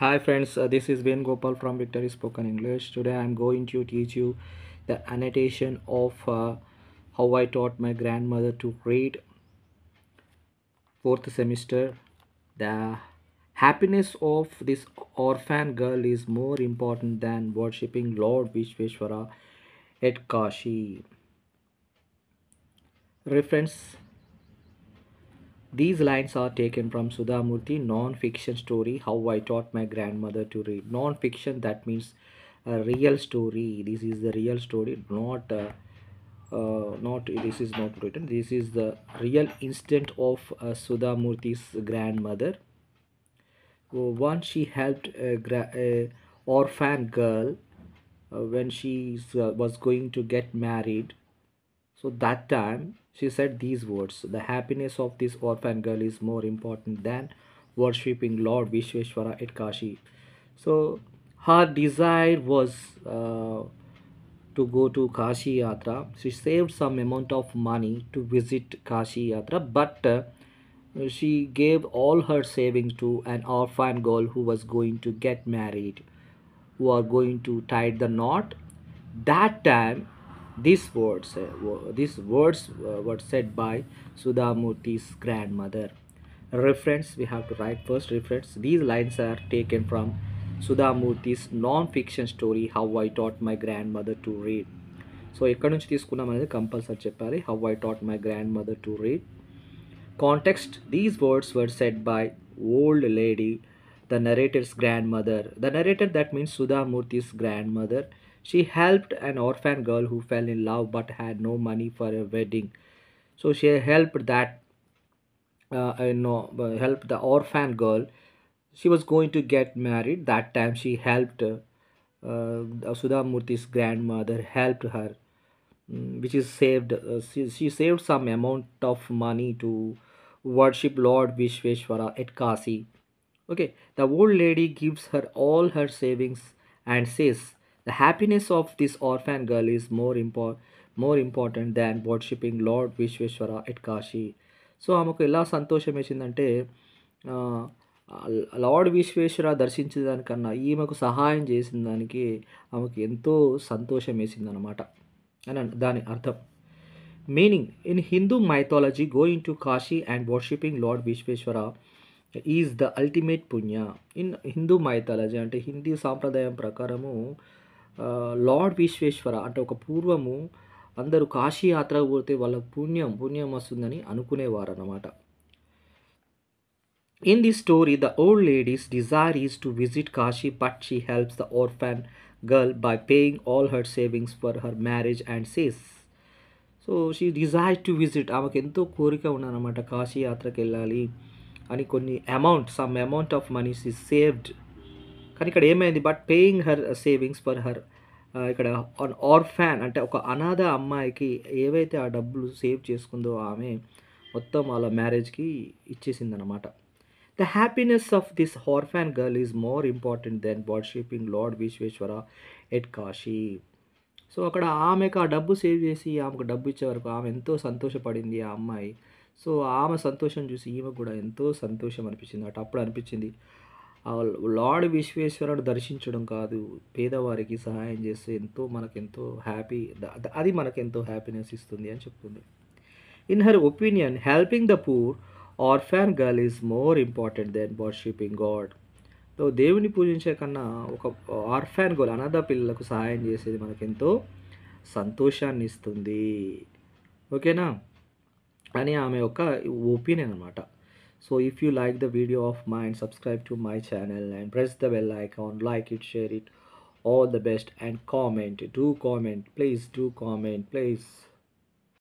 Hi friends, this is Ben Gopal from Victory Spoken English. Today I am going to teach you the annotation of how I taught my grandmother to read fourth semester. The happiness of this orphan girl is more important than worshipping Lord Vishweshwara at Kashi. Reference: these lines are taken from Sudhamurti non-fiction story How I Taught My Grandmother to Read. Non-fiction, that means a real story. This is the real story, not this is not written. This is the real instant of Sudhamurti's grandmother. Once she helped a orphan girl when she was going to get married. So that time she said these words: the happiness of this orphan girl is more important than worshipping Lord Vishweshwara at Kashi. So her desire was to go to Kashi Yatra. She saved some amount of money to visit Kashi Yatra, but she gave all her savings to an orphan girl who was going to get married, who are going to tie the knot. That time these words were said by Sudhamurti's grandmother. Reference: we have to write first reference. These lines are taken from Sudhamurti's non-fiction story How I Taught My Grandmother to Read. So ఎక్కడి నుంచి తీసుకున్నాం అనేది compulsory చెప్పాలి. How I taught my grandmother to read. Context: these words were said by old lady, the narrator's grandmother. The narrator, that means Sudhamurti's grandmother. She helped an orphan girl who fell in love but had no money for a wedding. So she helped helped the orphan girl. She was going to get married. That time she helped Sudhamurti's grandmother helped her, which is saved. She saved some amount of money to worship Lord Vishweshwara at Kasi. Okay, the old lady gives her all her savings and says, "The happiness of this orphan girl is more important than worshipping Lord Vishweshwara at Kashi." So ఆమెకు ఎలా సంతోషం వేసిందంటే ఆ, lord Visweswara దర్శించిన దానికన్నా ఈమెకు సహాయం చేసిన దానికి ఆమెకు ఎంతో సంతోషం వేసిందనమాట అని దాని అర్థం. Meaning: in Hindu mythology going to Kashi and worshipping lord Vishweshwara is the ultimate punya. In Hindu mythology అంటే హిందీ సాంప్రదాయం ప్రకారము లార్డ్ విశ్వేశ్వర అంటే ఒక పూర్వము అందరూ కాశీ యాత్రకు పోతే వాళ్ళకు పుణ్యం వస్తుందని అనుకునేవారు అన్నమాట. In this story, the old lady's desire is to visit Kashi, but she helps the orphan girl by paying all her savings for her marriage and says, so she desire to visit, ఆమెకు ఎంతో కోరిక ఉన్నదన్నమాట కాశీ యాత్రకు వెళ్ళాలి అని. కొన్ని some amount of money she saved. కానీ ఇక్కడ ఏమైంది, but paying her savings for her, ఇక్కడ ఆర్ఫాన్ అంటే ఒక అనాథ అమ్మాయికి ఏవైతే ఆ డబ్బులు సేవ్ చేసుకుందో ఆమె మొత్తం వాళ్ళ మ్యారేజ్కి ఇచ్చేసిందనమాట. The happiness of this orphan girl is more important then worshipping lord Vishweshwara at Kashi. So అక్కడ ఆమెకు ఆ డబ్బు సేవ్ చేసి ఆమెకు డబ్బు ఇచ్చే వరకు ఆమె ఎంతో సంతోషపడింది ఆ అమ్మాయి. సో ఆమె సంతోషం చూసి ఈమెకు కూడా ఎంతో సంతోషం అనిపించింది. అప్పుడు అనిపించింది ఆ లార్డ్ విశ్వేశ్వరుడు దర్శించడం కాదు, పేదవారికి సహాయం చేస్తే మనకెంతో హ్యాపీ, అది మనకెంతో హ్యాపీనెస్ ఇస్తుంది అని చెప్తుంది. In her opinion, helping the poor orphan girl is more important then worshipping god. So దేవుని పూజించే కన్నా ఒక ఆర్ఫాన్ గర్ల్ అనాథ పిల్లలకు సహాయం చేసేది మనకెంతో సంతోషాన్ని ఇస్తుంది. ఓకేనా అని ఆమె యొక్క ఒపీనియన్ అనమాట. So if you like the video of mine, subscribe to my channel and press the bell icon, like it, share it. All the best and comment. Do comment. Please do comment. Please.